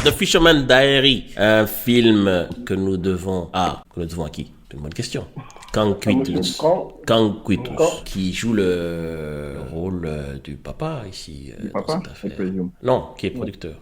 The Fisherman Diary, un film que nous devons à qui? C'est une bonne question. Kang Kwitus, qui joue le rôle du papa ici dans cette affaire. Non, qui est producteur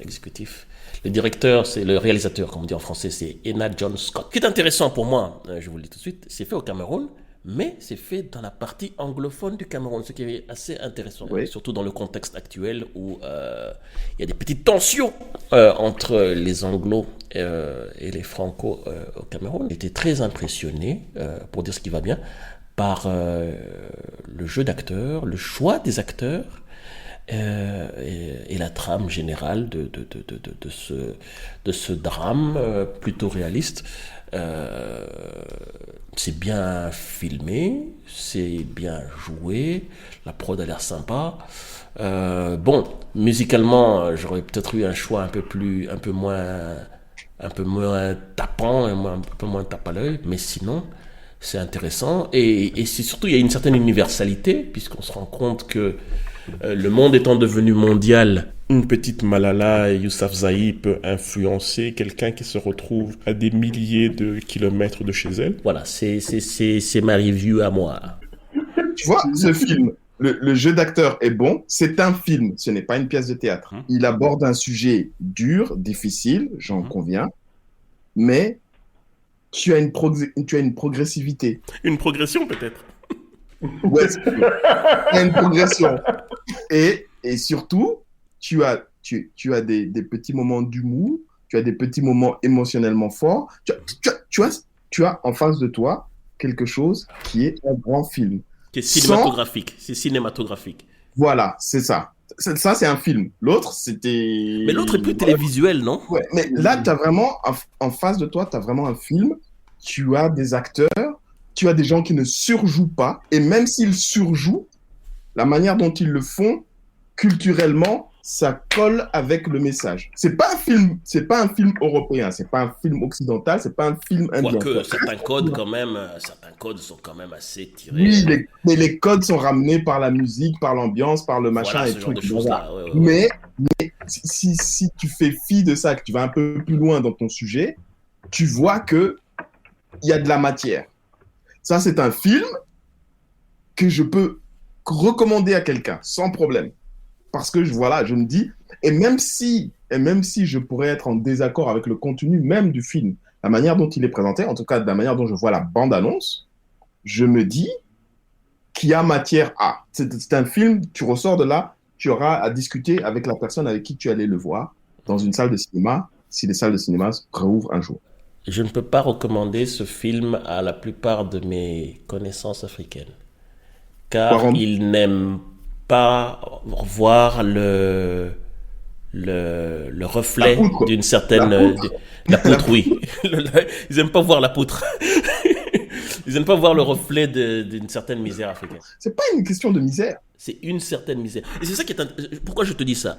exécutif. Le directeur, c'est le réalisateur, comme on dit en français, c'est Ena John Scott. Ce qui est intéressant pour moi, je vous le dis tout de suite, c'est fait au Cameroun, mais c'est fait dans la partie anglophone du Cameroun, ce qui est assez intéressant, surtout dans le contexte actuel où il y a des petites tensions entre les anglos et les franco au Cameroun. J'étais très impressionné, pour dire ce qui va bien, par le jeu d'acteurs, le choix des acteurs, et la trame générale de ce drame plutôt réaliste. C'est bien filmé, c'est bien joué, la prod a l'air sympa. Bon, musicalement, j'aurais peut-être eu un choix un peu moins tapant, un peu moins tape à l'œil, mais sinon, c'est intéressant. Et c'est surtout, il y a une certaine universalité, puisqu'on se rend compte que le monde étant devenu mondial, une petite Malala Yousafzai peut influencer quelqu'un qui se retrouve à des milliers de kilomètres de chez elle. Voilà, c'est ma review à moi. Tu vois, ce film, le jeu d'acteur est bon. C'est un film, ce n'est pas une pièce de théâtre. Il aborde un sujet dur, difficile, j'en conviens, mais tu as une progressivité. Une progression peut-être. Ouais, tu as une progression. Et surtout, tu as des petits moments d'humour, tu as des petits moments émotionnellement forts. Tu as en face de toi quelque chose qui est un grand film. Qui est cinématographique. C'est cinématographique. Voilà, c'est ça. Ça, c'est un film. L'autre, c'était... Mais l'autre est plus télévisuel, non? Ouais, mais là, tu as vraiment, en face de toi, tu as vraiment un film. Tu as des acteurs, tu as des gens qui ne surjouent pas. Et même s'ils surjouent, la manière dont ils le font, culturellement, ça colle avec le message. C'est pas un film européen, c'est pas un film occidental, c'est pas un film indien. Quoique certains codes sont quand même assez tirés. Oui, mais les codes sont ramenés par la musique, par l'ambiance, par le machin et tout. Mais si tu fais fi de ça, que tu vas un peu plus loin dans ton sujet, tu vois que il y a de la matière. Ça, c'est un film que je peux recommander à quelqu'un sans problème. Parce que je me dis, et même si je pourrais être en désaccord avec le contenu même du film, la manière dont il est présenté, en tout cas de la manière dont je vois la bande-annonce, je me dis qu'il y a matière à. C'est un film, tu ressors de là, tu auras à discuter avec la personne avec qui tu allais le voir dans une salle de cinéma, si les salles de cinéma rouvrent un jour. Je ne peux pas recommander ce film à la plupart de mes connaissances africaines, car ils n'aiment pas voir le reflet d'une certaine... La poutre, oui. Ils n'aiment pas voir la poutre. Ils n'aiment pas voir le reflet d'une certaine misère africaine. C'est pas une question de misère. C'est une certaine misère. Et c'est ça qui est... Pourquoi je te dis ça?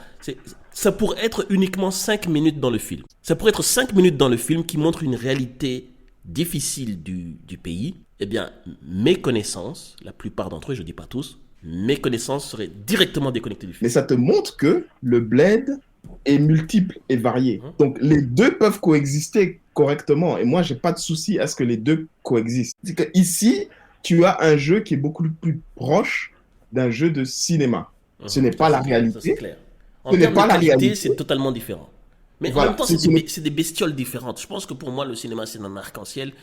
Ça pourrait être uniquement 5 minutes dans le film. Ça pourrait être 5 minutes dans le film qui montre une réalité difficile du pays. Eh bien, mes connaissances, la plupart d'entre eux, je ne dis pas tous, mes connaissances seraient directement déconnectées du film. Mais ça te montre que le bled est multiple et varié. Donc, les deux peuvent coexister correctement. Et moi, je n'ai pas de souci à ce que les deux coexistent. C'est que ici, tu as un jeu qui est beaucoup plus proche d'un jeu de cinéma. Ce n'est pas la réalité. Ça, c'est clair. En termes de qualité, c'est totalement différent. Mais voilà, en même temps, c'est des bestioles différentes. Je pense que pour moi, le cinéma, c'est un arc-en-ciel.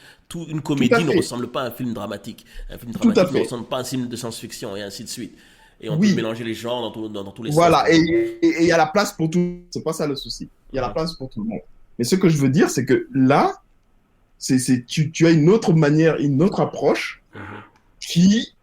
Une comédie ne ressemble pas à un film dramatique. Un film dramatique ne ressemble pas à un film de science-fiction et ainsi de suite. Et on peut mélanger les genres dans tous les sens. Voilà, et il y a la place pour tout. C'est pas ça le souci. Il y a la place pour tout le monde. Mais ce que je veux dire, c'est que là, tu as une autre manière, une autre approche qui,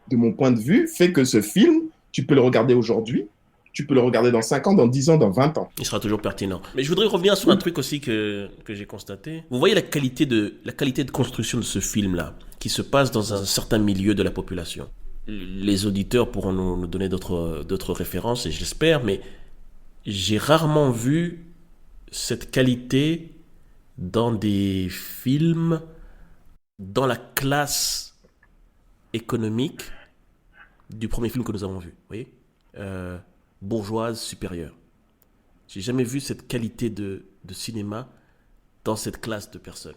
de mon point de vue, fait que ce film, tu peux le regarder aujourd'hui, tu peux le regarder dans 5 ans, dans 10 ans, dans 20 ans. Il sera toujours pertinent. Mais je voudrais revenir sur un truc aussi que j'ai constaté. Vous voyez la qualité de construction de ce film-là, qui se passe dans un certain milieu de la population. Les auditeurs pourront nous donner d'autres références, et j'espère, mais j'ai rarement vu cette qualité dans des films dans la classe économique du premier film que nous avons vu. Vous voyez bourgeoise supérieure. J'ai jamais vu cette qualité de cinéma dans cette classe de personnes.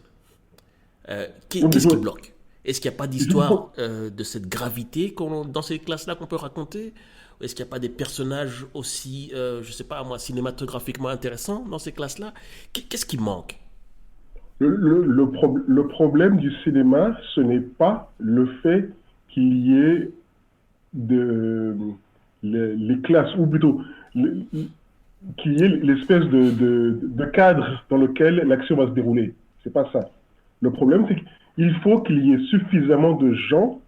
Qu'est-ce qui bloque? Est-ce qu'il n'y a pas d'histoire de cette gravité dans ces classes-là qu'on peut raconter? Ou est-ce qu'il n'y a pas des personnages aussi, je ne sais pas moi, cinématographiquement intéressants dans ces classes-là? Qu'est-ce qui manque? Le problème du cinéma, ce n'est pas le fait qu'il y ait les classes, ou plutôt qu'il y ait l'espèce de cadre dans lequel l'action va se dérouler. C'est pas ça. Le problème, c'est qu'il faut qu'il y ait suffisamment de gens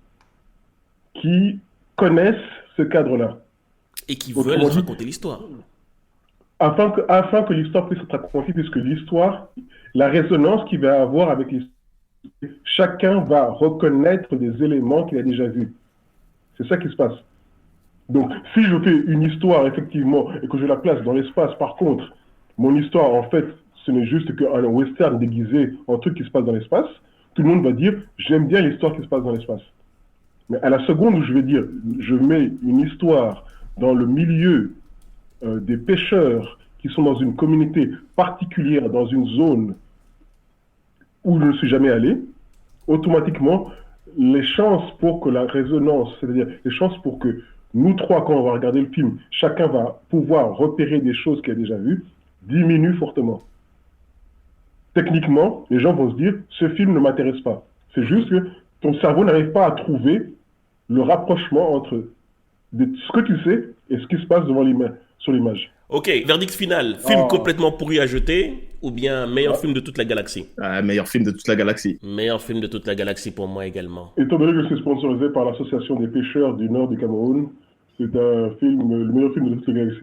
qui connaissent ce cadre-là. Et qui veulent raconter l'histoire. Afin que l'histoire puisse être racontée, puisque l'histoire, la résonance qu'il va avoir avec l'histoire, chacun va reconnaître des éléments qu'il a déjà vus. C'est ça qui se passe. Donc, si je fais une histoire, effectivement, et que je la place dans l'espace, par contre, mon histoire, en fait, ce n'est juste qu'un western déguisé en truc qui se passe dans l'espace, tout le monde va dire « j'aime bien l'histoire qui se passe dans l'espace ». Mais à la seconde où je vais dire « je mets une histoire dans le milieu des pêcheurs qui sont dans une communauté particulière, dans une zone où je ne suis jamais allé », automatiquement, les chances pour que la résonance, c'est-à-dire les chances pour que nous trois, quand on va regarder le film, chacun va pouvoir repérer des choses qu'il a déjà vues, diminuent fortement. Techniquement, les gens vont se dire « ce film ne m'intéresse pas ». C'est juste que ton cerveau n'arrive pas à trouver le rapprochement entre ce que tu sais et ce qui se passe sur l'image. Ok, verdict final. Film complètement pourri à jeter ou bien meilleur film de toute la galaxie? Meilleur film de toute la galaxie. Meilleur film de toute la galaxie pour moi également. Étant donné que c'est sponsorisé par l'association des pêcheurs du nord du Cameroun, c'est un film, le meilleur film de toute la galaxie.